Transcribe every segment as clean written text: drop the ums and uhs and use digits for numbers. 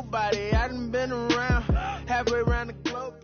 nobody. I done been around, halfway around the globe.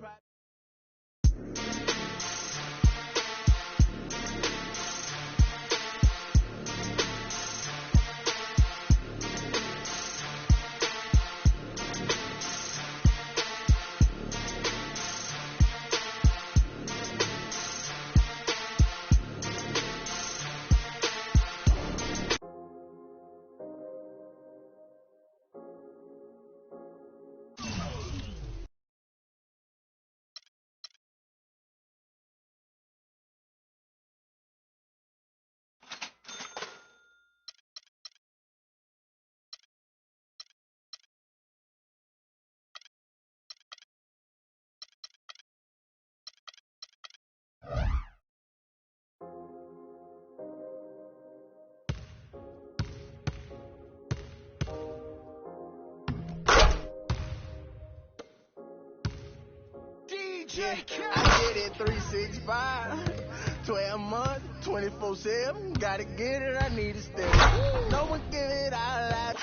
I get it 365, 12 months, 24/7. Gotta get it, I need it steady. No one give it out loud.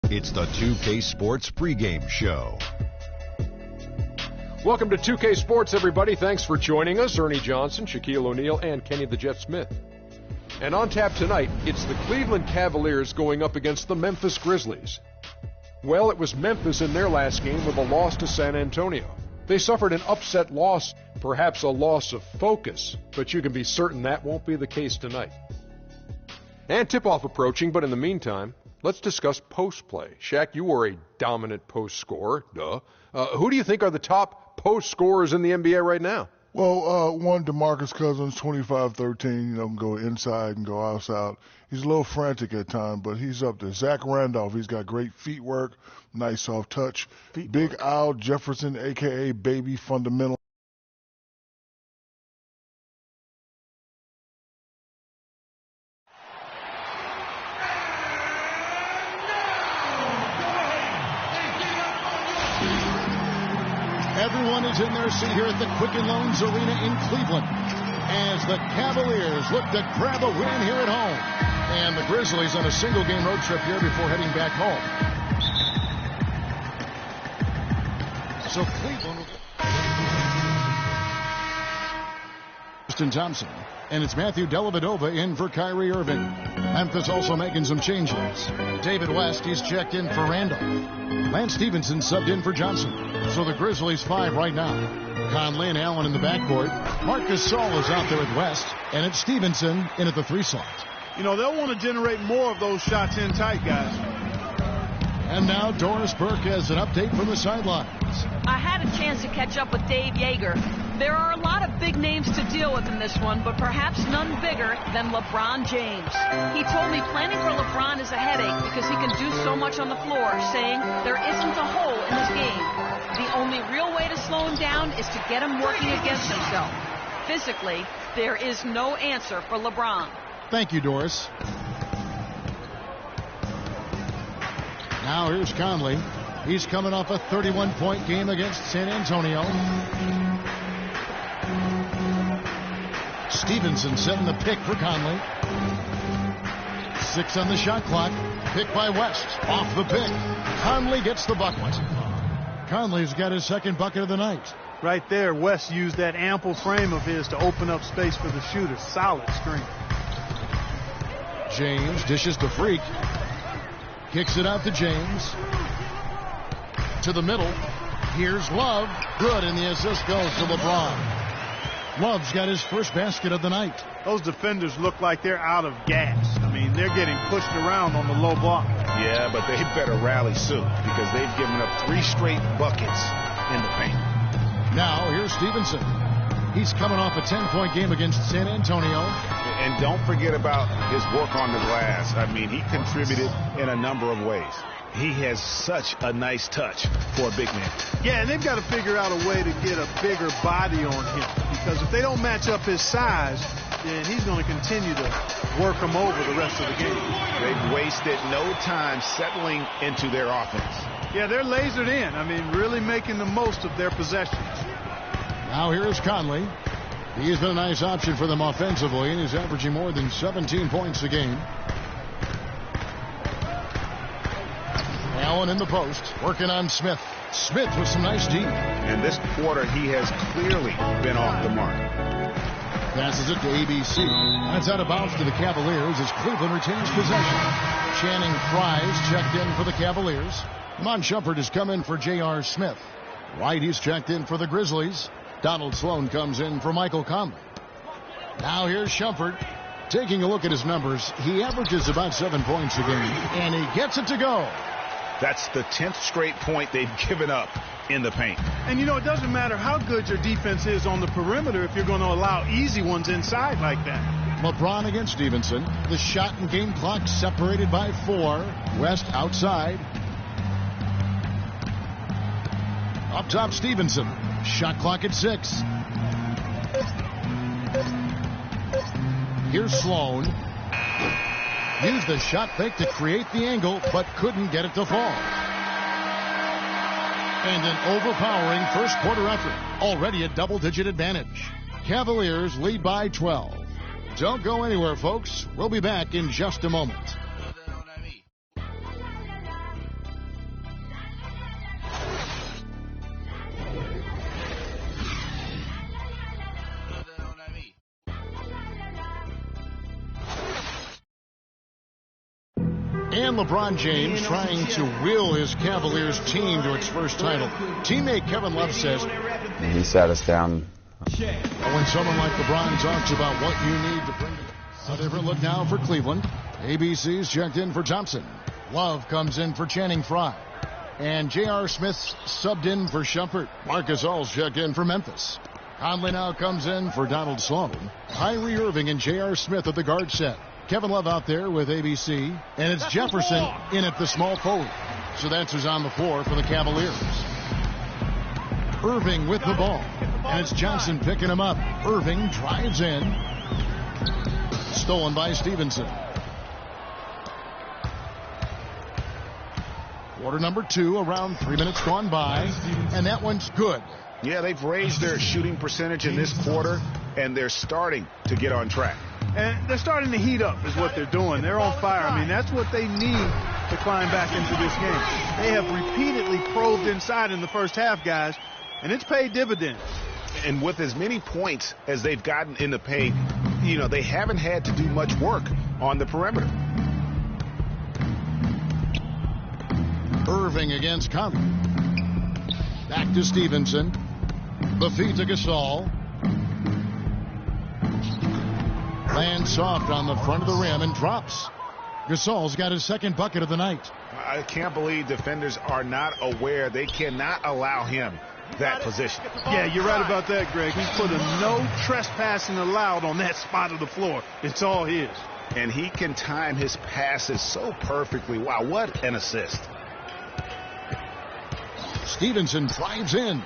It's the 2K Sports pregame show. Welcome to 2K Sports, everybody. Thanks for joining us. Ernie Johnson, Shaquille O'Neal, and Kenny the Jet Smith. And on tap tonight, it's the Cleveland Cavaliers going up against the Memphis Grizzlies. Well, it was Memphis in their last game with a loss to San Antonio. They suffered an upset loss, perhaps a loss of focus, but you can be certain that won't be the case tonight. And tip-off approaching, but in the meantime, let's discuss post play. Shaq, you were a dominant post scorer. Duh. Who do you think are the top post scorers in the NBA right now? Well, one, DeMarcus Cousins, 25-13, can go inside and go outside. He's a little frantic at times, but he's up there. Zach Randolph, he's got great feet work, nice soft touch. Big Al Jefferson, a.k.a. Baby Fundamental. Everyone is in their seat here at the Quicken Loans Arena in Cleveland as the Cavaliers look to grab a win here at home. And the Grizzlies on a single-game road trip here before heading back home. So Cleveland... Justin Thompson. And it's Matthew Dellavedova in for Kyrie Irving. Memphis also making some changes. David West, he's checked in for Randolph. Lance Stevenson subbed in for Johnson. So the Grizzlies 5 right now. Conley and Allen in the backcourt. Marcus Saul is out there at West. And it's Stevenson in at the 3 slot. They'll want to generate more of those shots in tight, guys. And now Doris Burke has an update from the sidelines. I had a chance to catch up with Dave Yeager. There are a lot of big names to deal with in this one, but perhaps none bigger than LeBron James. He told me planning for LeBron is a headache because he can do so much on the floor, saying there isn't a hole in his game. The only real way to slow him down is to get him working against himself. Physically, there is no answer for LeBron. Thank you, Doris. Now here's Conley. He's coming off a 31-point game against San Antonio. Stevenson setting the pick for Conley. 6 on the shot clock. Pick by West. Off the pick. Conley gets the bucket. Conley's got his second bucket of the night. Right there, West used that ample frame of his to open up space for the shooter. Solid screen. James dishes to Freak. Kicks it out to James. To the middle. Here's Love. Good, and the assist goes to LeBron. Love's got his first basket of the night. Those defenders look like they're out of gas. They're getting pushed around on the low block. Yeah, but they better rally soon because they've given up 3 straight buckets in the paint. Now, here's Stevenson. He's coming off a 10-point game against San Antonio. And don't forget about his work on the glass. He contributed in a number of ways. He has such a nice touch for a big man. Yeah, and they've got to figure out a way to get a bigger body on him. Because if they don't match up his size, then he's going to continue to work him over the rest of the game. They've wasted no time settling into their offense. Yeah, they're lasered in. Really making the most of their possessions. Now here's Conley. He's been a nice option for them offensively, and he's averaging more than 17 points a game. Allen in the post, working on Smith. Smith with some nice deep. And this quarter, he has clearly been off the mark. Passes it to ABC. And it's out of bounds to the Cavaliers as Cleveland retains possession. Channing Frye's checked in for the Cavaliers. Mon Shumpert has come in for J.R. Smith. White, he's checked in for the Grizzlies. Donald Sloan comes in for Michael Conley. Now here's Shumpert. Taking a look at his numbers, he averages about 7 points a game, and he gets it to go. That's the 10th straight point they've given up in the paint. And, you know, it doesn't matter how good your defense is on the perimeter if you're going to allow easy ones inside like that. LeBron against Stevenson. The shot and game clock separated by 4. West outside. Up top, Stevenson. Shot clock at 6. Here's Sloan. Used the shot fake to create the angle, but couldn't get it to fall. And an overpowering first quarter effort. Already a double-digit advantage. Cavaliers lead by 12. Don't go anywhere, folks. We'll be back in just a moment. And LeBron James trying to will his Cavaliers team to its first title. Teammate Kevin Love says, he sat us down. When someone like LeBron talks about what you need to bring a different look now for Cleveland. ABC's checked in for Thompson. Love comes in for Channing Frye. And J.R. Smith's subbed in for Shumpert. Marcus All's checked in for Memphis. Conley now comes in for Donald Sloan. Kyrie Irving and J.R. Smith at the guard set. Kevin Love out there with ABC. And it's Jefferson in at the small forward. So that's who's on the floor for the Cavaliers. Irving with the ball. And it's Johnson picking him up. Irving drives in. Stolen by Stevenson. Quarter number 2, around 3 minutes gone by. And that one's good. Yeah, they've raised their shooting percentage in this quarter, and they're starting to get on track. And they're starting to heat up is what they're doing. They're on fire. I mean, that's what they need to climb back into this game. They have repeatedly probed inside in the first half, guys, and it's paid dividends. And with as many points as they've gotten in the paint, you know, they haven't had to do much work on the perimeter. Irving against Conley. Back to Stevenson. The feed to Gasol. Lands soft on the front of the rim and drops. Gasol's got his second bucket of the night. I can't believe defenders are not aware. They cannot allow him that position. Yeah, you're right about that, Greg. He's put a no trespassing allowed on that spot of the floor. It's all his. And he can time his passes so perfectly. Wow, what an assist. Stevenson drives in.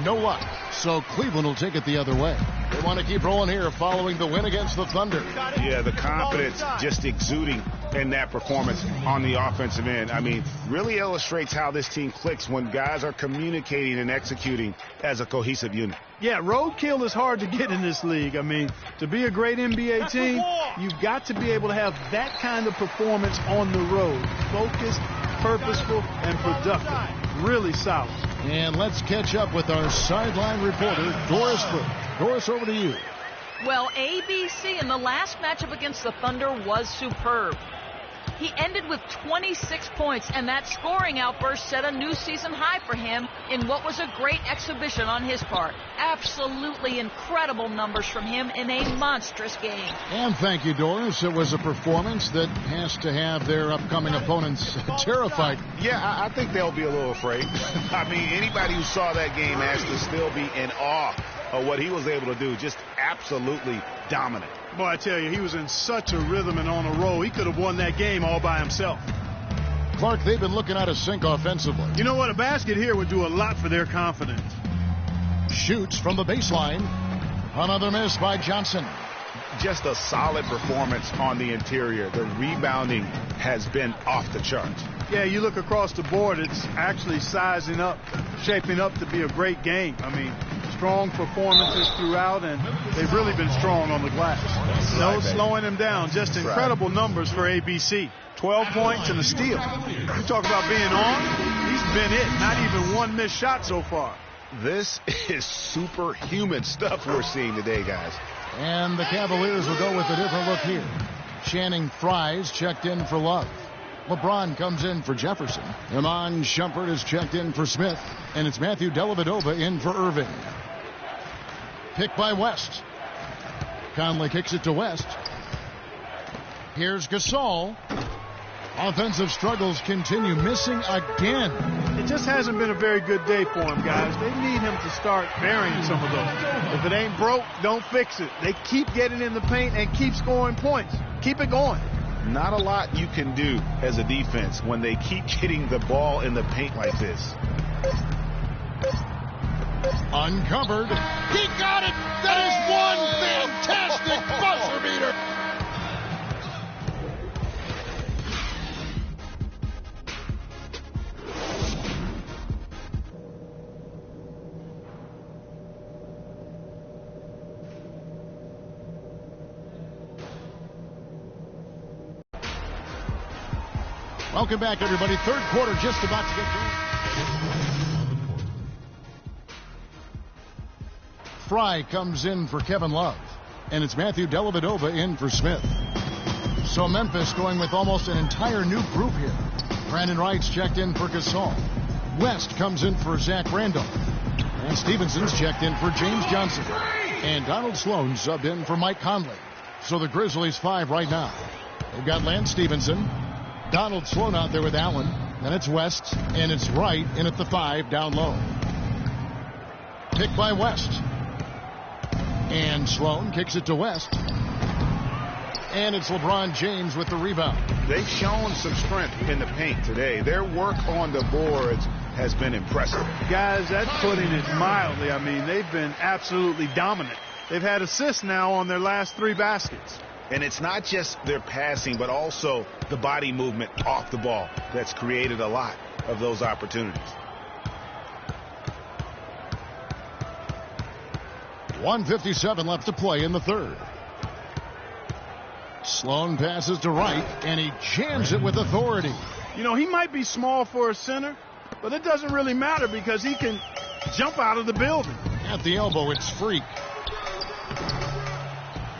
No luck. So Cleveland will take it the other way. They want to keep rolling here following the win against the Thunder. Yeah, the confidence just exuding in that performance on the offensive end. I mean, really illustrates how this team clicks when guys are communicating and executing as a cohesive unit. Yeah, roadkill is hard to get in this league. I mean, to be a great NBA team, you've got to be able to have that kind of performance on the road. Focused, purposeful, and productive. Really solid. And let's catch up with our sideline reporter, Doris Burke. Doris, over to you. Well, ABC in the last matchup against the Thunder was superb. He ended with 26 points, and that scoring outburst set a new season high for him in what was a great exhibition on his part. Absolutely incredible numbers from him in a monstrous game. And thank you, Doris. It was a performance that has to have their upcoming opponents terrified. Yeah, I think they'll be a little afraid. I mean, anybody who saw that game has to still be in awe of what he was able to do. Just absolutely dominant. Boy, I tell you, he was in such a rhythm and on a roll. He could have won that game all by himself. Clark, they've been looking out of sync offensively. You know what? A basket here would do a lot for their confidence. Shoots from the baseline. Another miss by Johnson. Just a solid performance on the interior. The rebounding has been off the charts. Yeah, you look across the board, it's actually sizing up, shaping up to be a great game. I mean, strong performances throughout, and they've really been strong on the glass. No slowing him down. Just incredible numbers for ABC. 12 points and a steal. You talk about being on. He's been it. Not even one missed shot so far. This is superhuman stuff we're seeing today, guys. And the Cavaliers will go with a different look here. Channing Frye's checked in for Love. LeBron comes in for Jefferson. Iman Shumpert is checked in for Smith. And it's Matthew Dellavedova in for Irving. Picked by West. Conley kicks it to West. Here's Gasol. Offensive struggles continue. Missing again. It just hasn't been a very good day for him, guys. They need him to start burying some of those. If it ain't broke, don't fix it. They keep getting in the paint and keep scoring points. Keep it going. Not a lot you can do as a defense when they keep getting the ball in the paint like this. Uncovered. He got it. That is one fantastic buzzer beater. Welcome back, everybody. Third quarter just about to get going. Fry comes in for Kevin Love. And it's Matthew Dellavedova in for Smith. So Memphis going with almost an entire new group here. Brandon Wright's checked in for Gasol. West comes in for Zach Randolph. And Stevenson's checked in for James Johnson. And Donald Sloan subbed in for Mike Conley. So the Grizzlies 5 right now. They've got Lance Stevenson. Donald Sloan out there with Allen. Then it's West, and it's Wright in at the 5 down low. Picked by West. And Sloan kicks it to West. And it's LeBron James with the rebound. They've shown some strength in the paint today. Their work on the boards has been impressive. Guys, that's putting it mildly. I mean, they've been absolutely dominant. They've had assists now on their last 3 baskets. And it's not just their passing, but also the body movement off the ball that's created a lot of those opportunities. 1:57 left to play in the third. Sloan passes to Wright, and he jams it with authority. You know, he might be small for a center, but it doesn't really matter because he can jump out of the building. At the elbow, it's Freak.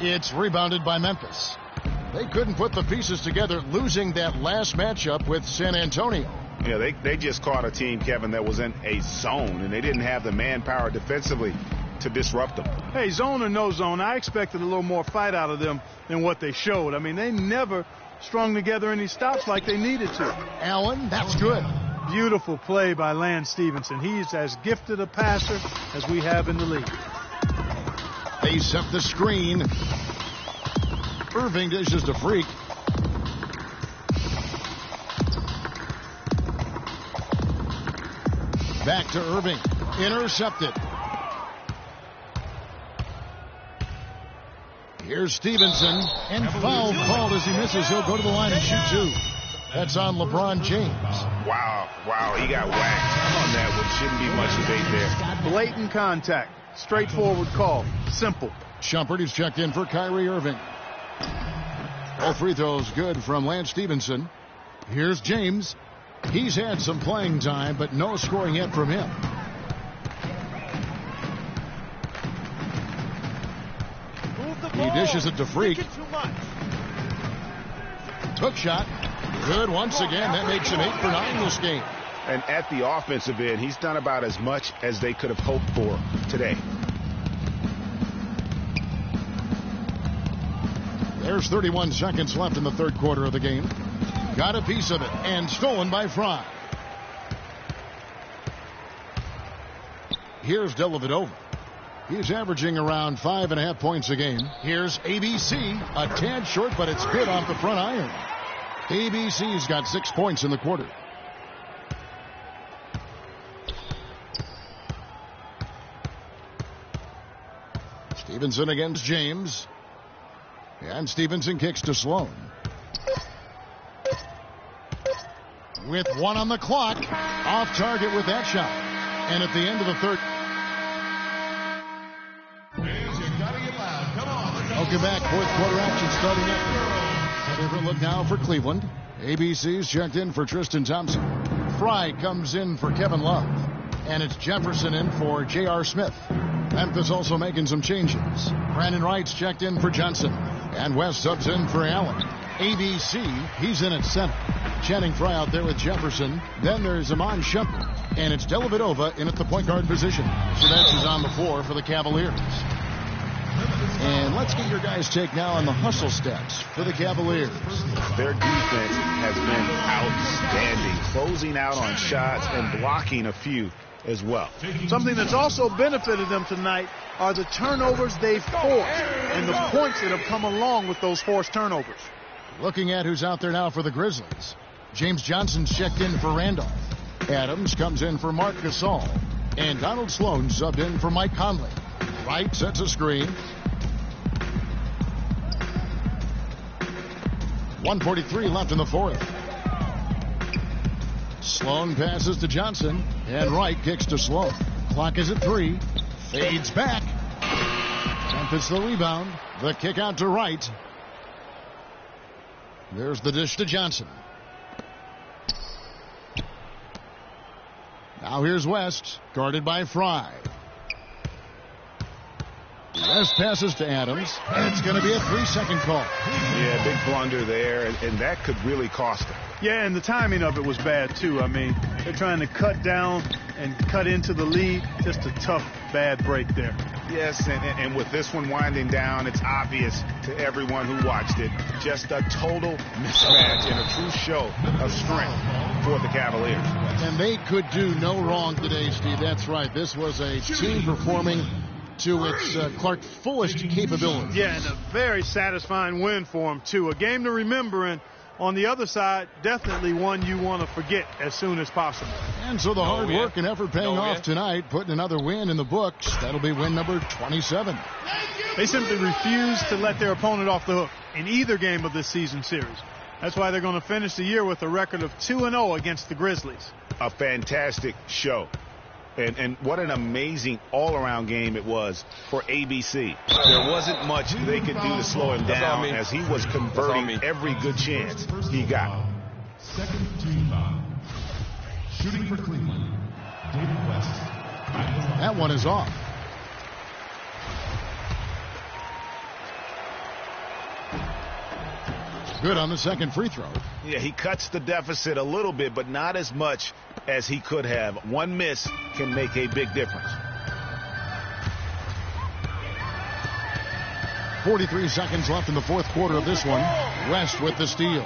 It's rebounded by Memphis. They couldn't put the pieces together, losing that last matchup with San Antonio. Yeah, they just caught a team, Kevin, that was in a zone, and they didn't have the manpower defensively to disrupt them. Hey, zone or no zone, I expected a little more fight out of them than what they showed. I mean, they never strung together any stops like they needed to. Allen, that's good. Beautiful play by Lance Stevenson. He's as gifted a passer as we have in the league. They set the screen. Irving dishes to Freak. Back to Irving. Intercepted. Here's Stevenson. And foul called as he misses. He'll go to the line and shoot 2. That's on LeBron James. Wow, he got whacked on that, which shouldn't be much debate there. Blatant contact. Straightforward call. Simple. Shumpert is checked in for Kyrie Irving. All free throws good from Lance Stevenson. Here's James. He's had some playing time, but no scoring yet from him. He dishes it to Freak. Took shot. Good once again. That makes him 8 for 9 this game. And at the offensive end, he's done about as much as they could have hoped for today. There's 31 seconds left in the third quarter of the game. Got a piece of it and stolen by Fry. Here's Dellavedova. He's averaging around 5.5 points a game. Here's ABC. A tad short, but it's good off the front iron. ABC's got 6 points in the quarter. Stevenson against James. And Stevenson kicks to Sloan. With 1 on the clock. Off target with that shot. And at the end of the third. Welcome back. Fourth quarter action starting up. A different look now for Cleveland. ABC's checked in for Tristan Thompson. Fry comes in for Kevin Love. And it's Jefferson in for J.R. Smith. Memphis also making some changes. Brandon Wright's checked in for Johnson. And West subs in for Allen. ABC, he's in at center. Channing Frye out there with Jefferson. Then there's Iman Shumpert. And it's Dellavedova in at the point guard position. Shevets is on the floor for the Cavaliers. And let's get your guys' take now on the hustle stats for the Cavaliers. Their defense has been outstanding, closing out on shots and blocking a few as well. Something that's also benefited them tonight are the turnovers they've forced and the points that have come along with those forced turnovers. Looking at who's out there now for the Grizzlies. James Johnson's checked in for Randolph. Adams comes in for Marc Gasol. And Donald Sloan subbed in for Mike Conley. Wright sets a screen. 1:43 left in the fourth. Sloan passes to Johnson. And Wright kicks to Sloan. Clock is at 3. Fades back. Memphis the rebound. The kick out to Wright. There's the dish to Johnson. Now here's West, guarded by Fry. West passes to Adams, and it's going to be a 3-second call. Yeah, big blunder there, and that could really cost him. Yeah, and the timing of it was bad, too. I mean, they're trying to cut down and cut into the lead. Just a tough, bad break there. Yes, and with this one winding down, it's obvious to everyone who watched it. Just a total mismatch and a true show of strength for the Cavaliers. And they could do no wrong today, Steve. That's right. This was a team performing to its Clark fullest capability. Yeah, and a very satisfying win for them, too. A game to remember, and on the other side, definitely one you want to forget as soon as possible. And so the hard work and effort paying off tonight, putting another win in the books. That'll be win number 27. They simply refuse to let their opponent off the hook in either game of this season series. That's why they're going to finish the year with a record of 2-0 against the Grizzlies. A fantastic show. And what an amazing all-around game it was for ABC. There wasn't much they could do to slow him down as he was converting every good chance he got. Second team foul. Shooting for Cleveland, David West. That one is off. Good on the second free throw. Yeah, he cuts the deficit a little bit, but not as much as he could have. One miss can make a big difference. 43 seconds left in the fourth quarter of this one. West with the steal.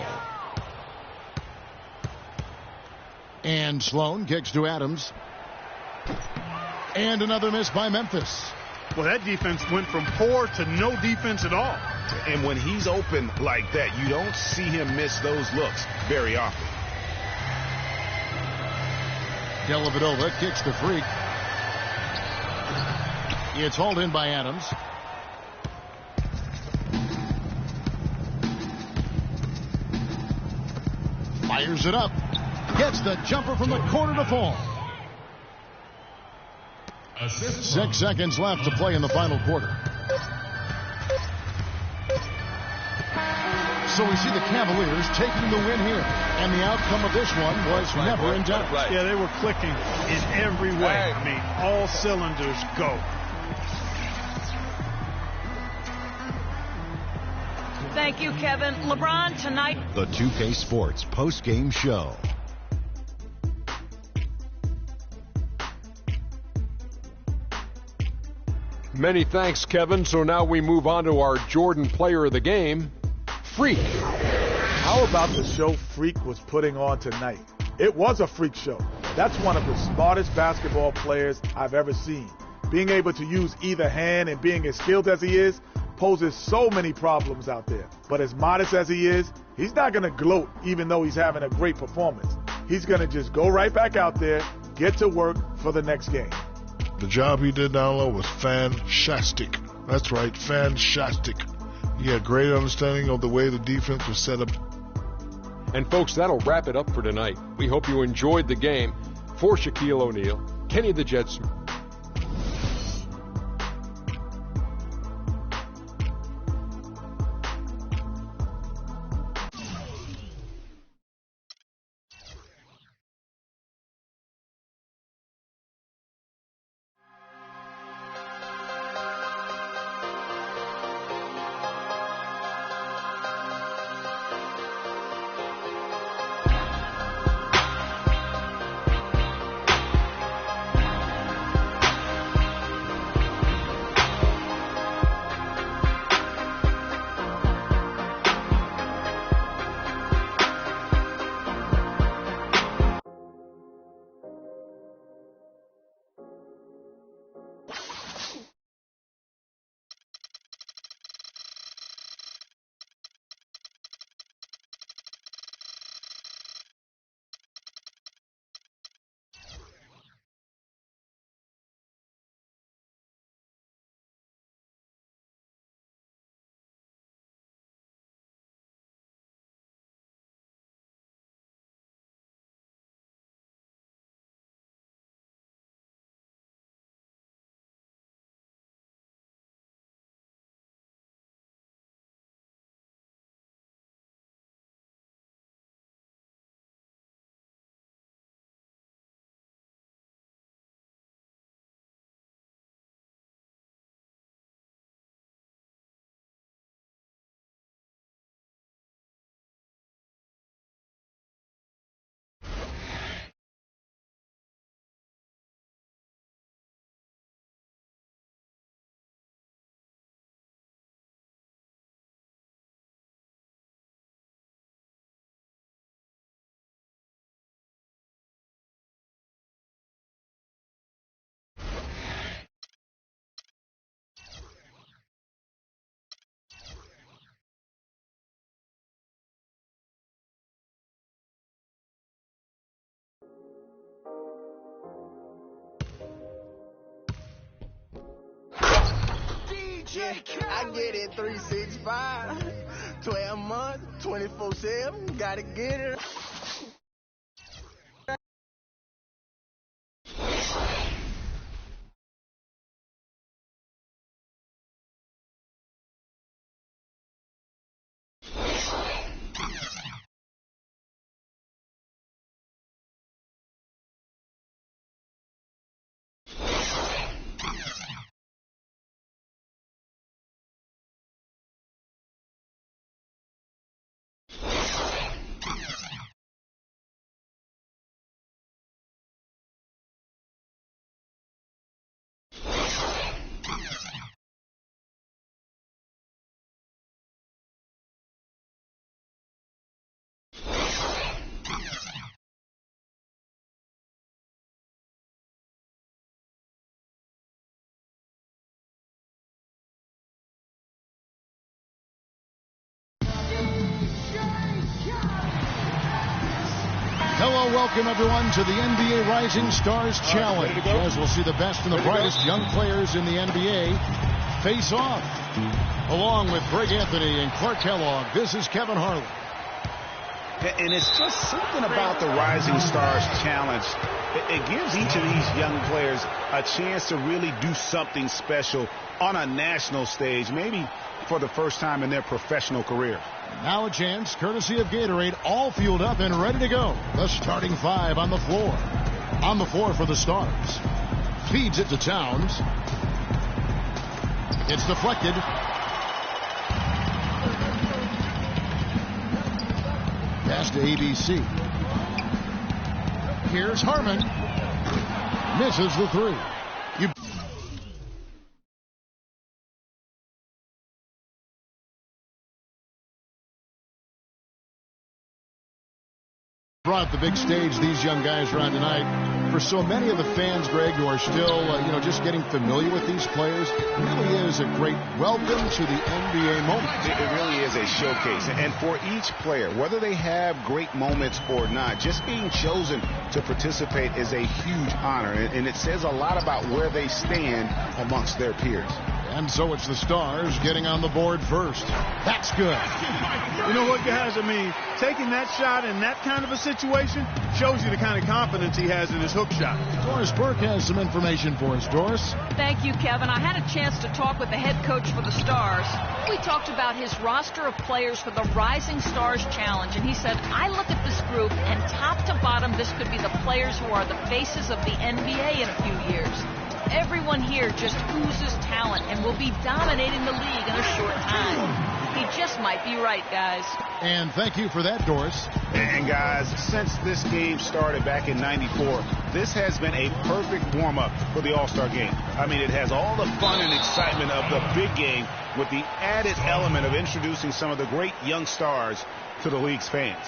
And Sloan kicks to Adams. And another miss by Memphis. Well, that defense went from poor to no defense at all. And when he's open like that, you don't see him miss those looks very often. Dellavedova kicks the freak. It's hauled in by Adams. Fires it up. Gets the jumper from the corner to fall. 6 seconds left to play in the final quarter. So we see the Cavaliers taking the win here. And the outcome of this one was never in doubt. Yeah, they were clicking in every way. I mean, all cylinders go. Thank you, Kevin. LeBron, tonight. The 2K Sports post-game show. Many thanks, Kevin. So now we move on to our Jordan player of the game, Freak. How about the show Freak was putting on tonight? It was a freak show. That's one of the smartest basketball players I've ever seen. Being able to use either hand and being as skilled as he is poses so many problems out there. But as modest as he is, he's not going to gloat even though he's having a great performance. He's going to just go right back out there, get to work for the next game. The job he did down low was fantastic. That's right, fantastic. He had great understanding of the way the defense was set up. And folks, that'll wrap it up for tonight. We hope you enjoyed the game. For Shaquille O'Neal, Kenny the Jet Smith. Yeah, I get it 365, 12 months, 24/7, gotta get it. Hello, welcome everyone to the NBA Rising Stars Challenge, as we'll see the best and the brightest young players in the NBA face off. Along with Greg Anthony and Clark Kellogg, this is Kevin Harlan. And it's just something about the Rising Stars Challenge. It gives each of these young players a chance to really do something special on a national stage, maybe for the first time in their professional career. Now a chance, courtesy of Gatorade, all fueled up and ready to go. The starting five on the floor. On the floor for the Stars. Feeds it to Towns. It's deflected. Pass to ABC. Here's Harmon. Misses the three. Brought the big stage these young guys are on tonight. For so many of the fans, Greg, who are still, just getting familiar with these players, it really is a great welcome to the NBA moment. It really is a showcase. And for each player, whether they have great moments or not, just being chosen to participate is a huge honor. And it says a lot about where they stand amongst their peers. And so it's the Stars getting on the board first. That's good. You know what, guys? I mean, taking that shot in that kind of a situation shows you the kind of confidence he has in his hook shot. Doris Burke has some information for us. Doris? Thank you, Kevin. I had a chance to talk with the head coach for the Stars. We talked about his roster of players for the Rising Stars Challenge, and he said, I look at this group, and top to bottom, this could be the players who are the faces of the NBA in a few years. Everyone here just oozes talent and will be dominating the league in a short time. He just might be right, guys. And thank you for that, Doris. And guys, since this game started back in '94, this has been a perfect warm-up for the All-Star game. I mean, it has all the fun and excitement of the big game with the added element of introducing some of the great young stars to the league's fans.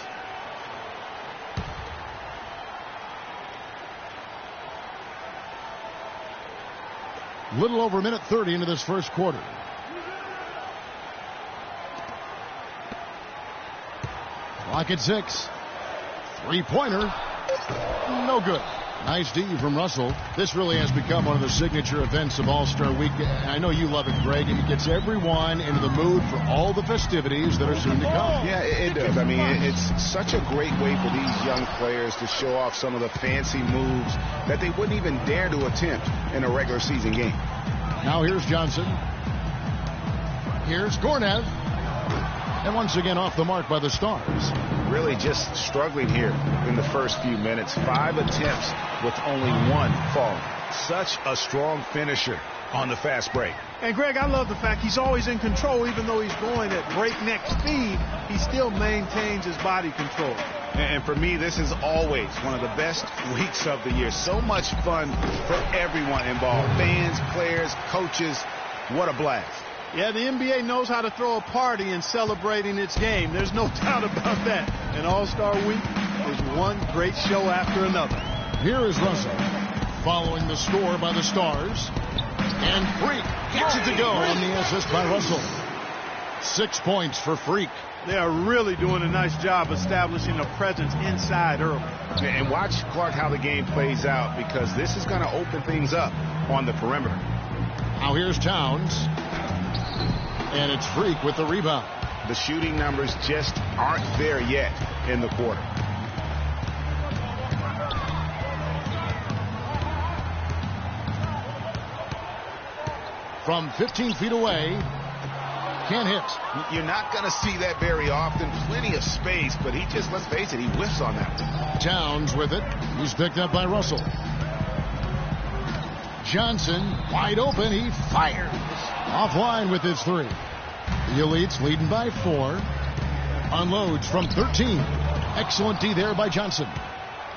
Little over a minute 30 into this first quarter. Clock at 6. Three-pointer. No good. Nice D from Russell. This really has become one of the signature events of All-Star Week. I know you love it, Greg. It gets everyone into the mood for all the festivities that are soon to come. Yeah, it does. I mean, it's such a great way for these young players to show off some of the fancy moves that they wouldn't even dare to attempt in a regular season game. Now here's Johnson. Here's Gornev. And once again off the mark by the Stars. Really just struggling here in the first few minutes. 5 attempts with only 1 falling. Such a strong finisher on the fast break. And Greg, I love the fact he's always in control. Even though he's going at breakneck speed, he still maintains his body control. And for me, this is always one of the best weeks of the year. So much fun for everyone involved. Fans, players, coaches. What a blast. Yeah, the NBA knows how to throw a party in celebrating its game. There's no doubt about that. And All-Star Week is one great show after another. Here is Russell following the score by the Stars. And Freak gets it to go on the assist by Russell. 6 points for Freak. They are really doing a nice job establishing a presence inside early. And watch, Clark, how the game plays out, because this is going to open things up on the perimeter. Now here's Towns. And it's Freak with the rebound. The shooting numbers just aren't there yet in the quarter. From 15 feet away, can't hit. You're not going to see that very often. Plenty of space, but he just, let's face it, he whiffs on that one. Towns with it. He's picked up by Russell. Johnson, wide open. He fires. Offline with his 3. The Elites leading by 4. Unloads from 13. Excellent D there by Johnson.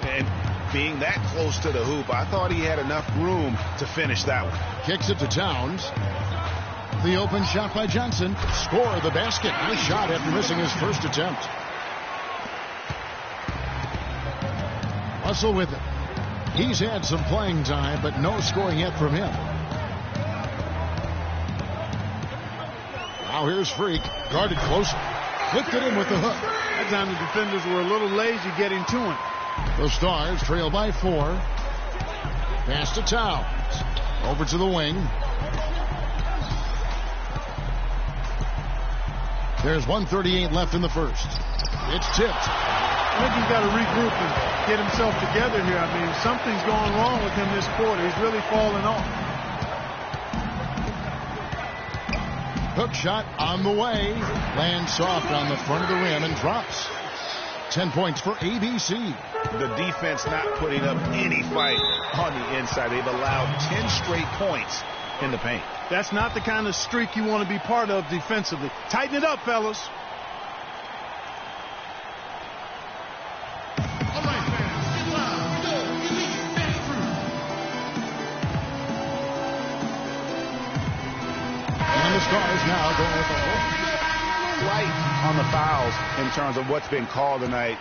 And being that close to the hoop, I thought he had enough room to finish that one. Kicks it to Towns. The open shot by Johnson. Score the basket. Nice shot after missing his first attempt. Russell with it. He's had some playing time, but no scoring yet from him. Now here's Freak. Guarded closer. Lifted him with the hook. That time the defenders were a little lazy getting to him. The Stars trail by 4. Pass to Towns. Over to the wing. There's 1:38 left in the first. It's tipped. I think he's got to regroup and get himself together here. I mean, something's going wrong with him this quarter. He's really falling off. Hook shot on the way. Lands soft on the front of the rim and drops. 10 points for ABC. The defense not putting up any fight on the inside. They've allowed 10 straight points in the paint. That's not the kind of streak you want to be part of defensively. Tighten it up, fellas. All right, fans, get loud. The Elite Dance Crew. And the Stars now going with the hook. Light on the fouls in terms of what's been called tonight.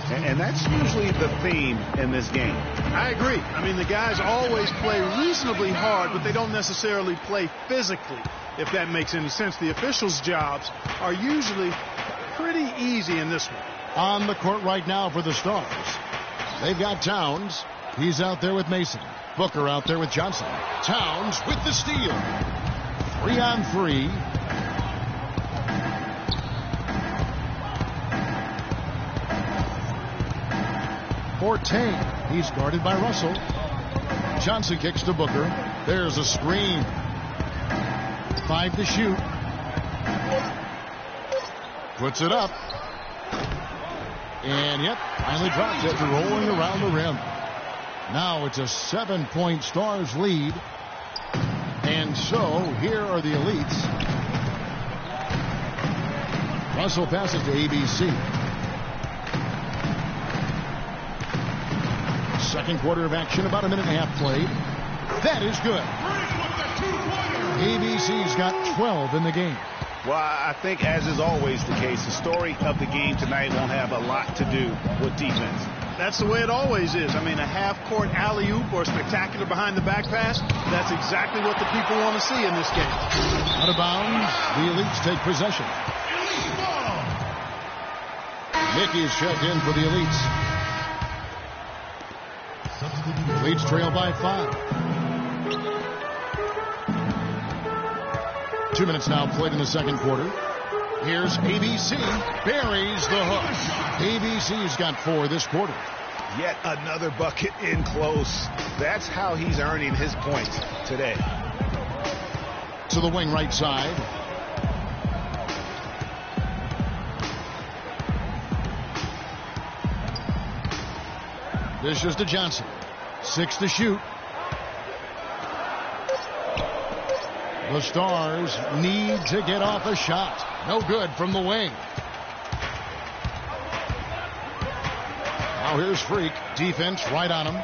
And that's usually the theme in this game. I agree. I mean, the guys always play reasonably hard, but they don't necessarily play physically, if that makes any sense. The officials' jobs are usually pretty easy in this one. On the court right now for the Stars. They've got Towns. He's out there with Mason. Booker out there with Johnson. Towns with the steal. 3-on-3. Forte. He's guarded by Russell. Johnson kicks to Booker. There's a screen. 5 to shoot. Puts it up. And yep, finally drops it, rolling around the rim. Now it's a 7-point Stars lead. And so here are the Elites. Russell passes to ABC. Second quarter of action, about a minute and a half played. That is good. ABC's got 12 in the game. Well, I think, as is always the case, the story of the game tonight won't have a lot to do with defense. That's the way it always is. I mean, a half-court alley-oop or a spectacular behind-the-back pass, that's exactly what the people want to see in this game. Out of bounds, the Elites take possession. Mickey's checked in for the Elites. Elites trail by 5. 2 minutes now played in the second quarter. Here's ABC. Buries the hook. ABC's got 4 this quarter. Yet another bucket in close. That's how he's earning his points today. To the wing right side. Dishes to Johnson. 6 to shoot. The Stars need to get off a shot. No good from the wing. Now here's Freak. Defense right on him.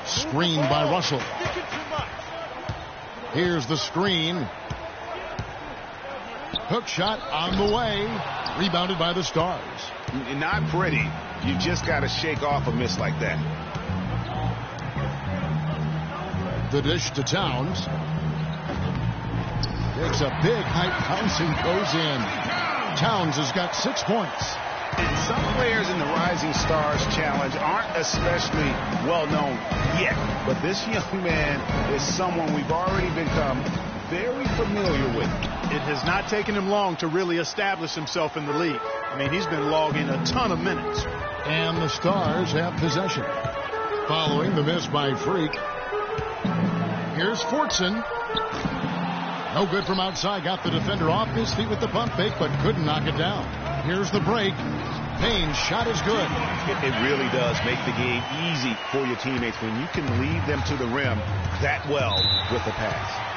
Screened by Russell. Here's the screen. Hook shot on the way. Rebounded by the Stars. Not pretty. You just got to shake off a miss like that. The dish to Towns. Takes a big height bounce and goes in. Towns has got 6 points. And some players in the Rising Stars Challenge aren't especially well known yet. But this young man is someone we've already become very familiar with. It has not taken him long to really establish himself in the league. I mean, he's been logging a ton of minutes. And the Stars have possession. Following the miss by Freak. Here's Fortson. No good from outside. Got the defender off his feet with the pump fake, but couldn't knock it down. Here's the break. Payne's shot is good. It really does make the game easy for your teammates when you can lead them to the rim that well with the pass.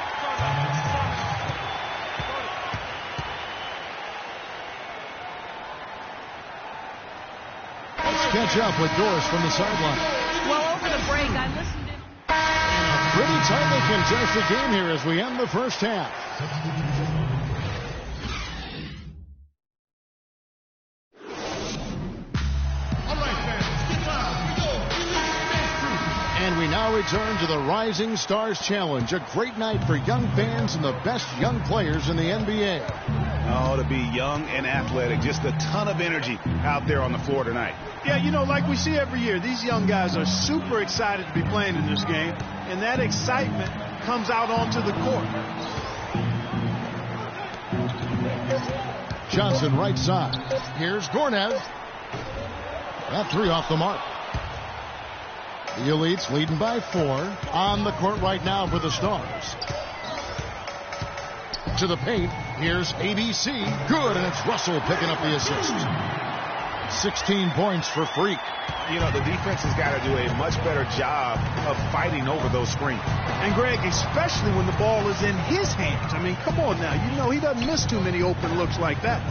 Let's catch up with Doris from the sideline. Well, over the break, I listened in. And a pretty tightly contested game here as we end the first half. And we now return to the Rising Stars Challenge, a great night for young fans and the best young players in the NBA. Oh, to be young and athletic, just a ton of energy out there on the floor tonight. Yeah, you know, like we see every year, these young guys are super excited to be playing in this game, and that excitement comes out onto the court. Johnson right side. Here's Gornev. That three off the mark. The Elites leading by 4 on the court right now for the Stars. To the paint. Here's ABC. Good, and it's Russell picking up the assist. 16 points for Freak. You know, the defense has got to do a much better job of fighting over those screens. And, Greg, especially when the ball is in his hands. I mean, come on now. You know he doesn't miss too many open looks like that.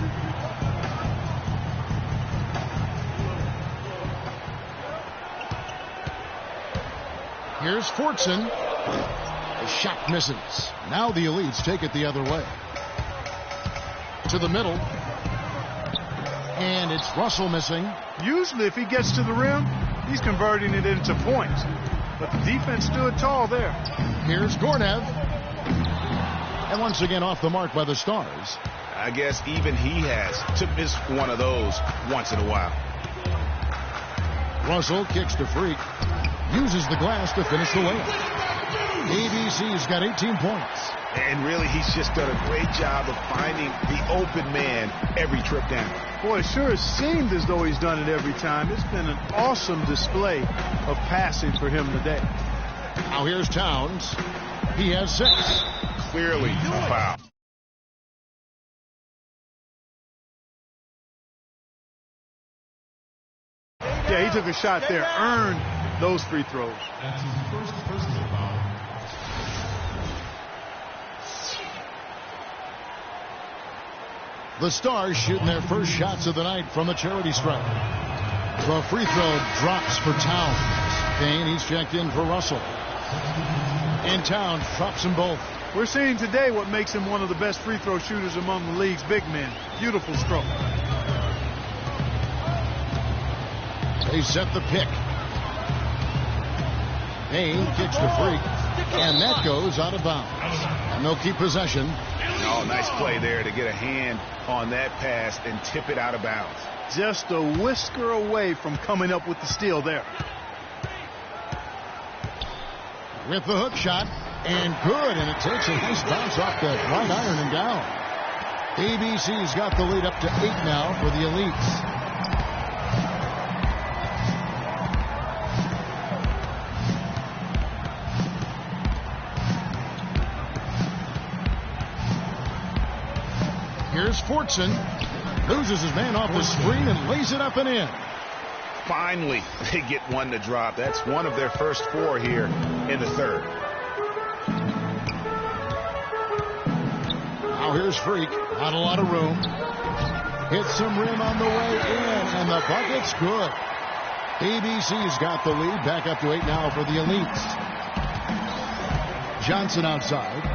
Here's Fortson. The shot misses. Now the Elites take it the other way. To the middle. And it's Russell missing. Usually if he gets to the rim, he's converting it into points. But the defense stood tall there. Here's Gornev. And once again off the mark by the Stars. I guess even he has to miss one of those once in a while. Russell kicks to Freak. Uses the glass to finish the layup. ABC's got 18 points. And really, he's just done a great job of finding the open man every trip down. Boy, it sure has seemed as though he's done it every time. It's been an awesome display of passing for him today. Now here's Towns. He has 6. Clearly a foul. Yeah, he took a shot there, earned those free throws. That's his first personal foul. The Stars shooting their first shots of the night from the charity stripe. The free throw drops for Towns. Payne, he's checked in for Russell. And Towns drops them both. We're seeing today what makes him one of the best free throw shooters among the league's big men. Beautiful stroke. They set the pick. Payne kicks to Freak. And that goes out of bounds. And they'll keep possession. Oh, nice play there to get a hand on that pass and tip it out of bounds. Just a whisker away from coming up with the steal there. With the hook shot. And good. And it takes a nice bounce off the right iron and down. ABC's got the lead up to 8 now for the Elites. Here's Fortson. Loses his man off the screen and lays it up and in. Finally, they get one to drop. That's one of their first 4 here in the third. Now here's Freak. Not a lot of room. Hits some rim on the way in, and the bucket's good. ABC's got the lead. Back up to 8 now for the Elites. Johnson outside.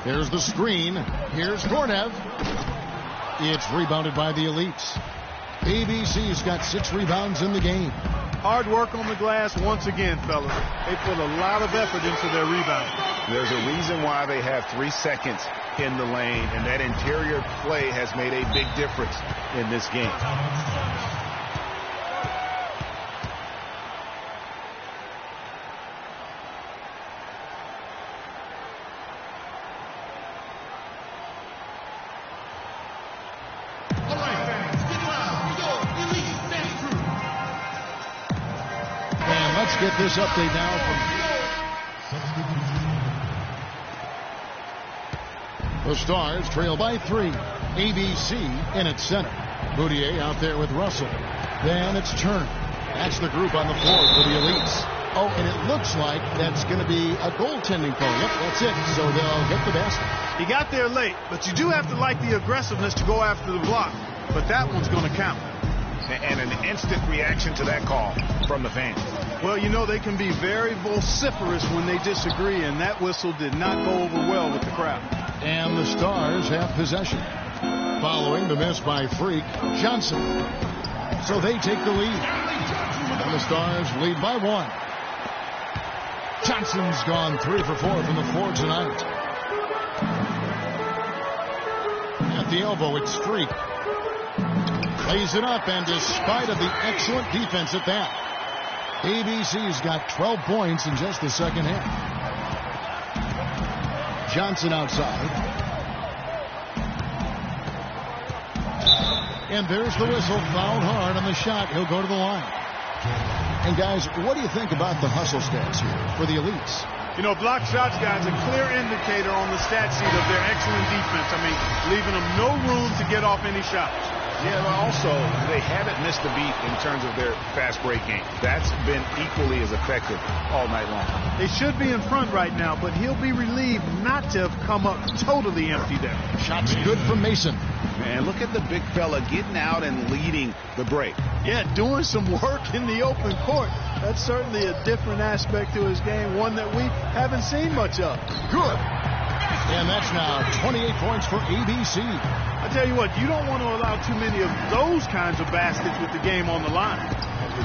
There's the screen. Here's Gornev. It's rebounded by the Elites. ABC's got 6 rebounds in the game. Hard work on the glass once again, fellas. They put a lot of effort into their rebound. There's a reason why they have 3 seconds in the lane, and that interior play has made a big difference in this game. get this update now from the Stars. Trail by 3. ABC in its center. Boudier out there with Russell. Then it's Turner. That's the group on the floor for the Elites. Oh, and it looks like that's going to be a goaltending call. Yep, that's it. So they'll get the basket. He got there late, but you do have to like the aggressiveness to go after the block. But that one's going to count. And an instant reaction to that call from the fans. Well, you know, they can be very vociferous when they disagree, and that whistle did not go over well with the crowd. And the Stars have possession. Following the miss by Freak, Johnson. So they take the lead. And the Stars lead by 1. Johnson's gone 3 for 4 from the floor tonight. At the elbow, it's Freak. Lays it up, and despite of the excellent defense at that, ABC's got 12 points in just the second half. Johnson outside. And there's the whistle. Fouled hard on the shot. He'll go to the line. And guys, what do you think about the hustle stats here for the Elites? You know, block shots, guys, a clear indicator on the stat sheet of their excellent defense. I mean, leaving them no room to get off any shots. Yeah, but also, they haven't missed a beat in terms of their fast break game. That's been equally as effective all night long. They should be in front right now, but he'll be relieved not to have come up totally empty there. Shots good from Mason. Man, look at the big fella getting out and leading the break. Yeah, doing some work in the open court. That's certainly a different aspect to his game, one that we haven't seen much of. Good. And that's now 28 points for ABC. I tell you what, you don't want to allow too many of those kinds of baskets with the game on the line.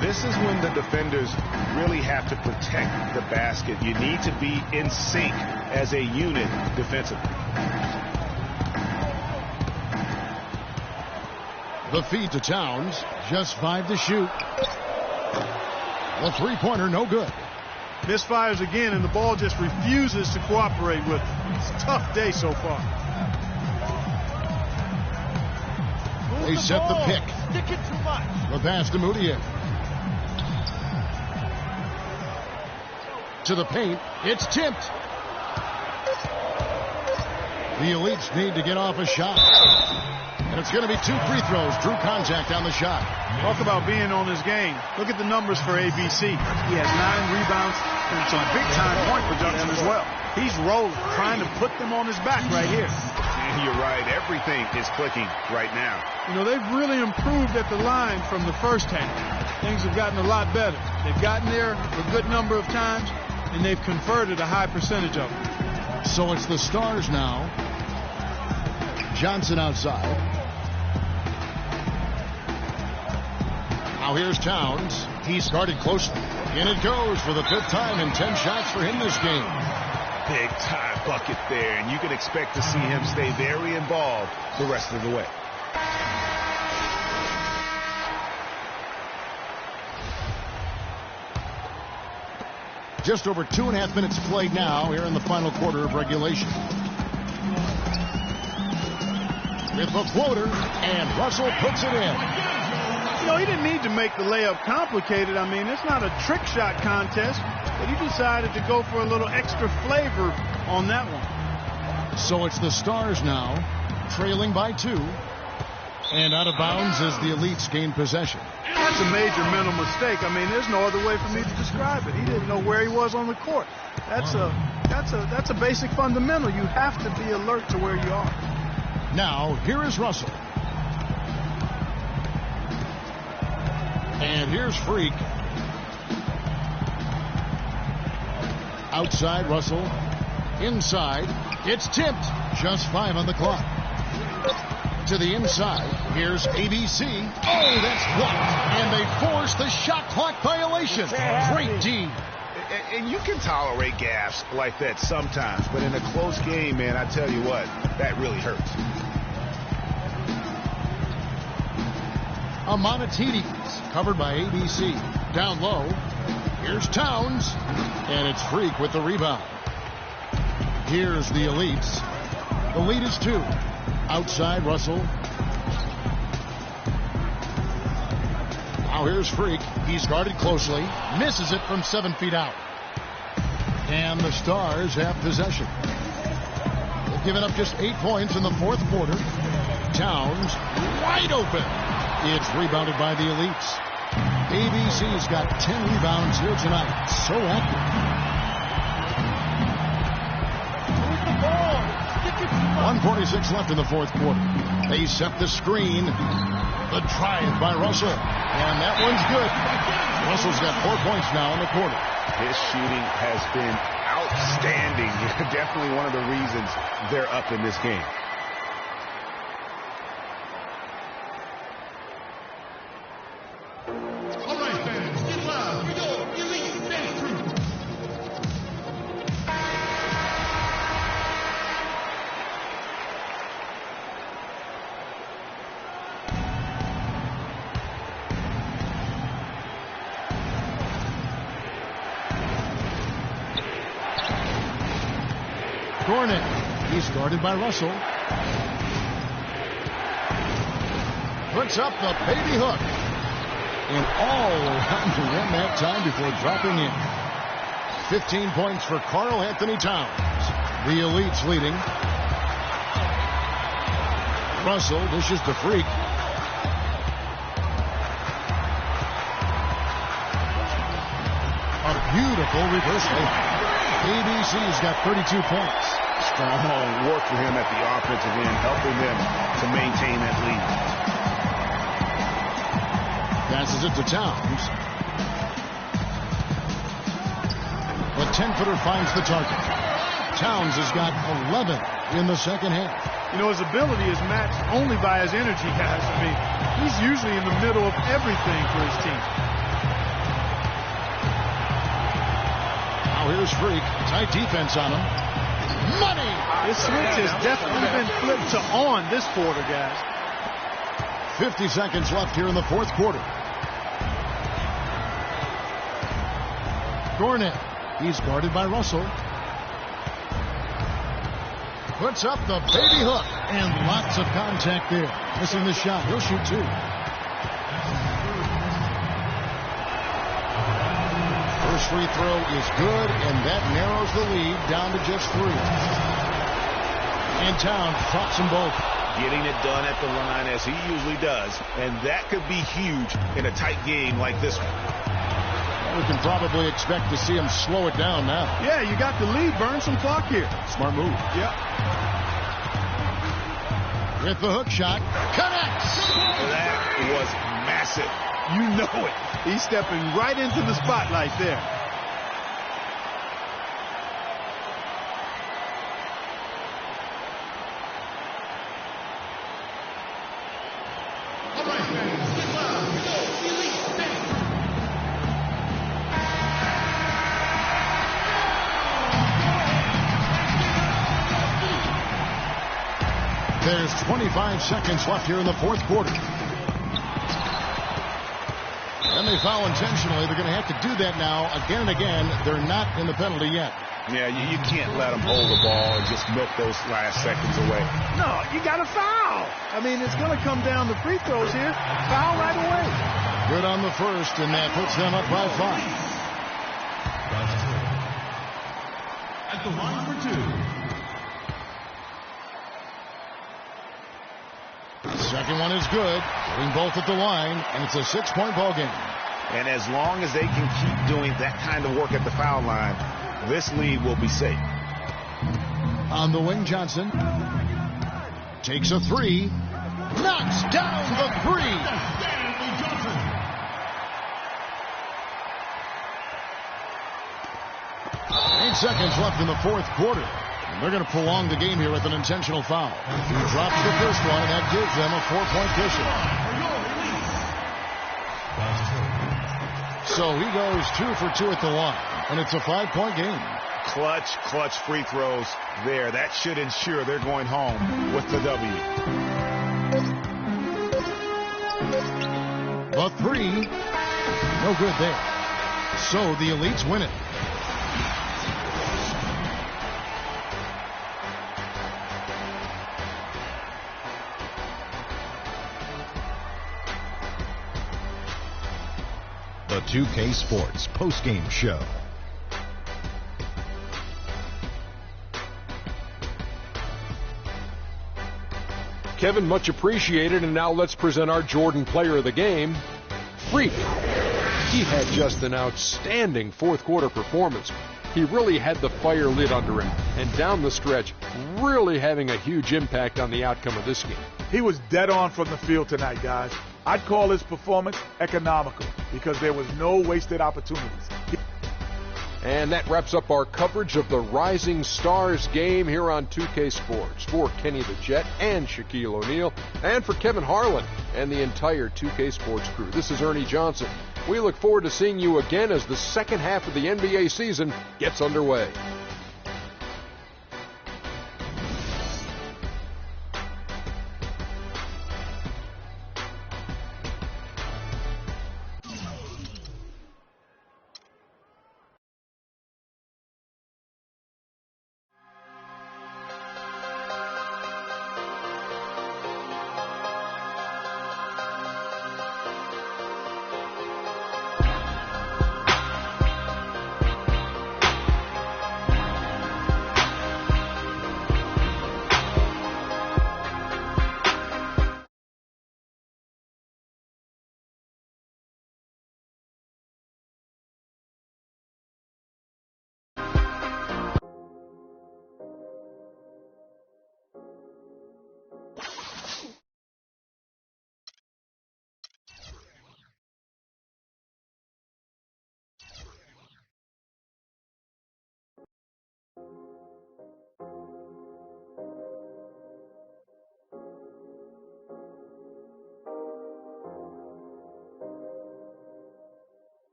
This is when the defenders really have to protect the basket. You need to be in sync as a unit defensively. The feed to Towns. Just 5 to shoot. The three-pointer, no good. Misfires again, and the ball just refuses to cooperate with him. It's a tough day so far. They set the pick. The pass to Moutier. To the paint. It's tipped. The Elites need to get off a shot. And it's going to be 2 free throws. Drew contact on the shot. Talk about being on his game. Look at the numbers for ABC. He has 9 rebounds and some big-time point production as well. He's rolling, trying to put them on his back right here. And you're right. Everything is clicking right now. You know, they've really improved at the line from the first half. Things have gotten a lot better. They've gotten there a good number of times, and they've converted a high percentage of them. So it's the Stars now. Johnson outside. Now here's Towns. He started closely. And it goes for the 5th time in 10 shots for him this game. Big time bucket there, and you can expect to see him stay very involved the rest of the way. Just over 2.5 minutes played now here in the final quarter of regulation. With the floater, and Russell puts it in. You know, he didn't need to make the layup complicated. I mean, it's not a trick shot contest, but he decided to go for a little extra flavor on that one. So it's the Stars now, trailing by 2. And out of bounds as the Elites gain possession. That's a major mental mistake. I mean, there's no other way for me to describe it. He didn't know where he was on the court. That's a basic fundamental. You have to be alert to where you are. Now, here is Russell. And here's Freak. Outside, Russell. Inside. It's tipped. Just 5 on the clock. To the inside. Here's ABC. Oh, that's blocked. And they force the shot clock violation. Great D. And you can tolerate gaffes like that sometimes, but in a close game, man, I tell you what, that really hurts. Amanatides, covered by ABC. Down low. Here's Towns. And it's Freak with the rebound. Here's the Elites. The lead is 2. Outside, Russell. Now here's Freak. He's guarded closely. Misses it from 7 feet out. And the Stars have possession. They've given up just 8 points in the fourth quarter. Towns wide open. It's rebounded by the Elites. ABC's got 10 rebounds here tonight. So active. 1:46 left in the fourth quarter. They set the screen. The drive by Russell. And that one's good. Russell's got 4 points now in the quarter. His shooting has been outstanding. Definitely one of the reasons they're up in this game. All right, fans, get loud. We go. Elite dance crew. Gornick. He's guarded by Russell. Puts up the baby hook. And all around the rim that time before dropping in. 15 points for Karl Anthony Towns. The Elites leading. Russell dishes to Freak. A beautiful reverse layup. ABC's got 32 points. Strong work for him at the offensive end, helping them to maintain that lead. Passes it to Towns. The 10-footer finds the target. Towns has got 11 in the second half. You know, his ability is matched only by his energy, guys. I mean, he's usually in the middle of everything for his team. Now here's Freak. Tight defense on him. Money! This switch has definitely been flipped to on this quarter, guys. 50 seconds left here in the fourth quarter. Gornick. He's guarded by Russell. Puts up the baby hook. And lots of contact there. Missing the shot. He'll shoot 2. First free throw is good, and that narrows the lead down to just 3. And Towns drops them both. Getting it done at the line as he usually does, and that could be huge in a tight game like this one. We can probably expect to see him slow it down now. Yeah, you got the lead. Burn some clock here. Smart move. Yep. With the hook shot. Connects! That was massive. You know it. He's stepping right into the spotlight there. All right, fans, get loud. We go. Elite dance crew. There's 25 seconds left here in the fourth quarter. And they foul intentionally. They're going to have to do that now again and again. They're not in the penalty yet. Yeah, you can't let them hold the ball and just milk those last seconds away. No, you got to foul. I mean, it's going to come down to free throws here. Foul right away. Good on the first, and that puts them up by 5. At the line for 2. Second one is good. Getting both at the line, and it's a 6-point ball game. And as long as they can keep doing that kind of work at the foul line, this lead will be safe. On the wing, Johnson takes a 3, knocks down the 3. 8 seconds left in the fourth quarter. And they're going to prolong the game here with an intentional foul. He drops the first one, and that gives them a 4-point cushion. So he goes 2 for 2 at the line, and it's a 5-point game. Clutch free throws there. That should ensure they're going home with the W. The 3, no good there. So the Elites win it. The 2K Sports postgame show. Kevin, much appreciated, and now let's present our Jordan player of the game, Freak. He had just an outstanding fourth quarter performance. He really had the fire lit under him, and down the stretch, really having a huge impact on the outcome of this game. He was dead on from the field tonight, guys. I'd call his performance economical because there was no wasted opportunities. And that wraps up our coverage of the Rising Stars game here on 2K Sports. For Kenny the Jet and Shaquille O'Neal, and for Kevin Harlan and the entire 2K Sports crew, this is Ernie Johnson. We look forward to seeing you again as the second half of the NBA season gets underway.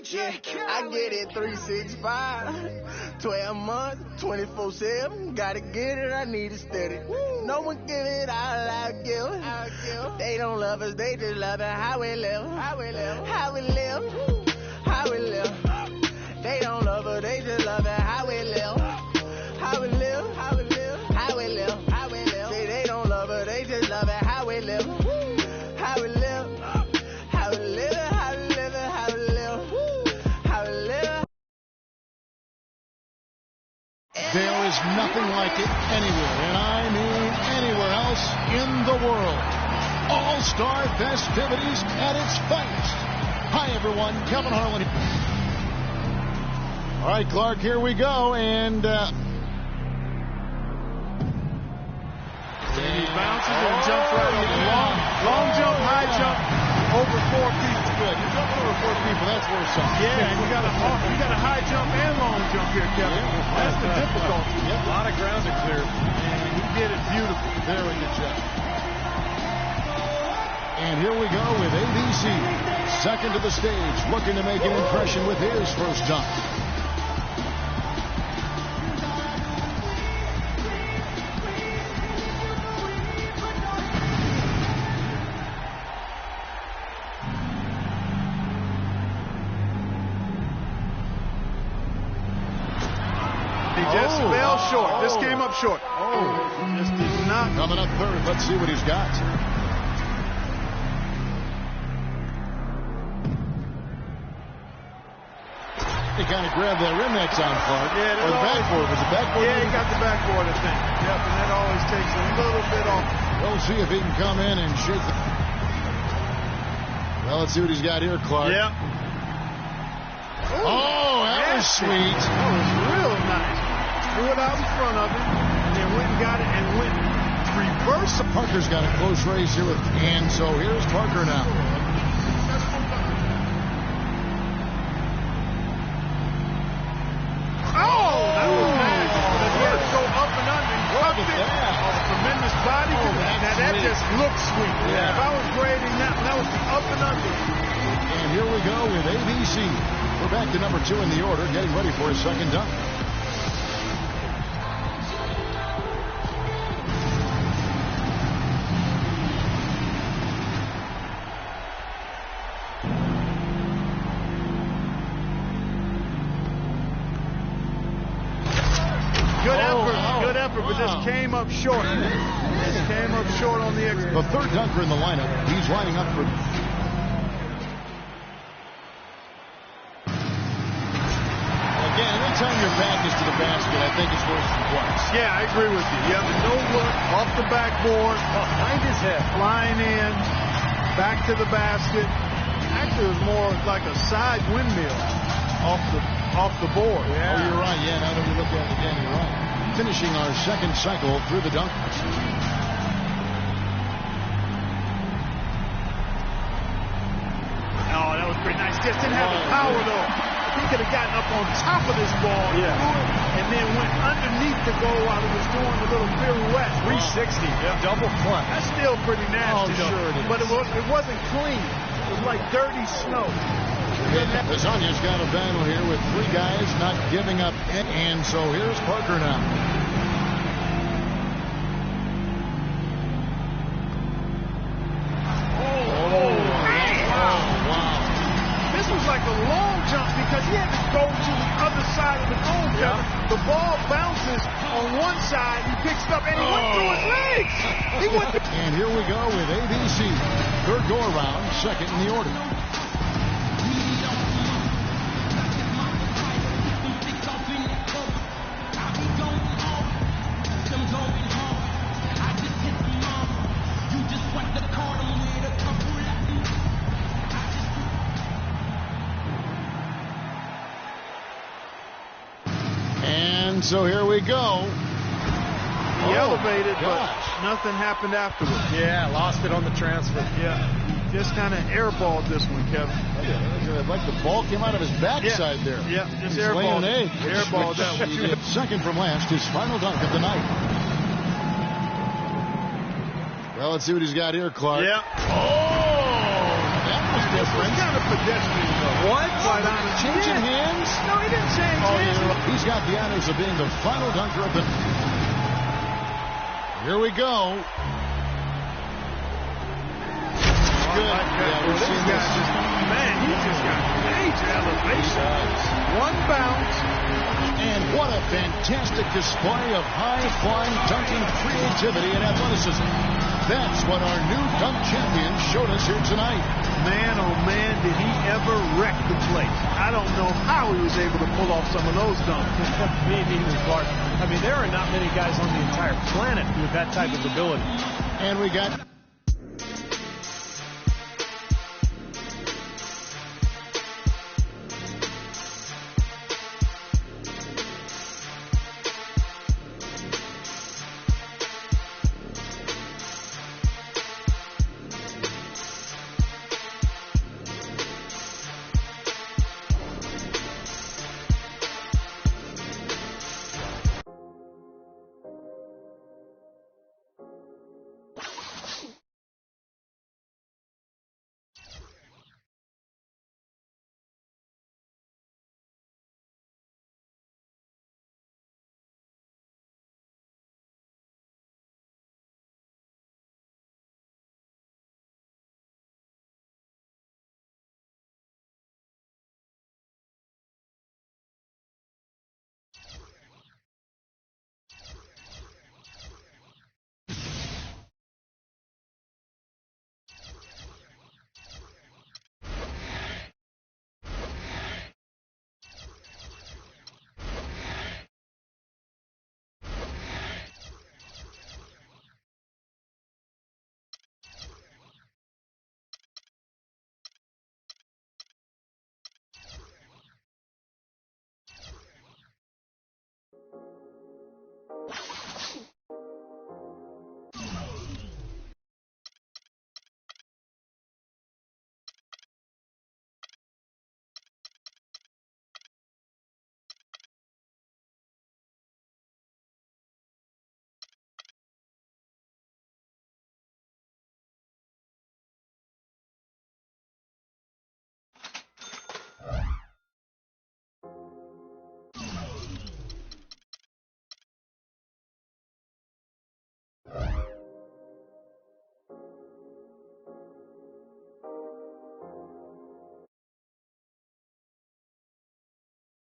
Yeah, I get it 365, 12 months, 24/7. Gotta get it, I need it steady. No one give it all I give. They don't love us, they just love it how we live. How we live. How we live. How we live. They don't love us, they just love it how we live. How we live. How we live. How we live. How we live. Say they don't love us, they just love it how we live. How we live. How we live. How we live. How we live. There is nothing like it anywhere, and I mean anywhere else in the world. All-star festivities at its finest. Hi, everyone. Kevin Harlan. All right, Clark, here we go, and he bounces and jumps right over. Long jump, high jump, over 4 people. Good. You're jumping over 4 people. That's worth something. Yeah, and you got a high jump and long jump here, Kevin. Yeah. That's the difficulty. Yep. A lot of ground to clear, and he did it beautifully. Very good job. And here we go with ABC. Second to the stage, looking to make an impression with his first dunk. Just fell short. This came up short. This did not. Coming up third. Let's see what he's got. He kind of grabbed that rim that time, Clark. Yeah, or the backboard. Was it backboard? Yeah, he got the backboard, I think. Yep, and that always takes a little bit off. We'll see if he can come in and shake the... Well, let's see what he's got here, Clark. Yep. Oh, that was sweet. That was real nice. Threw it out in front of him, and then went and got it and went reverse. Parker's got a close race here with, and so here's Parker now. Oh, that was magic. But he had to go up and under and cuffed it. Tremendous body. Now that just looked sweet. Yeah. If I was grading that was the up and under. And here we go with ABC. We're back to number 2 in the order, getting ready for his second dunk. Good effort, but just came up short. Just came up short on the exit. The third dunker in the lineup. He's lining up for... to the basket, I think it's worse than twice. Yeah, I agree with you. You have a no look off the backboard, behind his head, flying in, back to the basket. Actually, it was more like a side windmill off the board. Yeah. Oh, you're right. Yeah, now that we look at it again, you're right. Finishing our second cycle through the dunk. Oh, that was pretty nice. Just didn't have the power, though. He could have gotten up on top of this ball and then went underneath the goal while he was doing the little pirouette. 360, double clutch. That's still pretty nasty, though. Sure it is. But it wasn't clean. It was like dirty snow. Lasagna's got a battle here with three guys not giving up. And so here's Parker now. This was like a long jump because he had to go to the other side of the goal. The ball bounces on one side, he picks it up, and he went through his legs. And here we go with ABC. Third go around, second in the order. And so here we go. He elevated, but nothing happened afterwards. Yeah, lost it on the transfer. Yeah, just kind of airballed this one, Kevin. Like the ball came out of his backside there. Yeah, just airballed. Airballed that one. Second from last, his final dunk of the night. Well, let's see what he's got here, Clark. Yeah. That was different. It's kind of pedestrian, though. What? Quite honestly. Changing hands? No, he didn't change hands. He's got the honors of being the final dunker of the... Here we go. Good. Yeah, we've seen this. Man, he just got major elevation. One bounce. And what a fantastic display of high-flying dunking creativity and athleticism. That's what our new dunk champion showed us here tonight. Man, oh man, did he ever wreck the place. I don't know how he was able to pull off some of those dunks. Me neither, Clark. I mean, there are not many guys on the entire planet with that type of ability. And we got...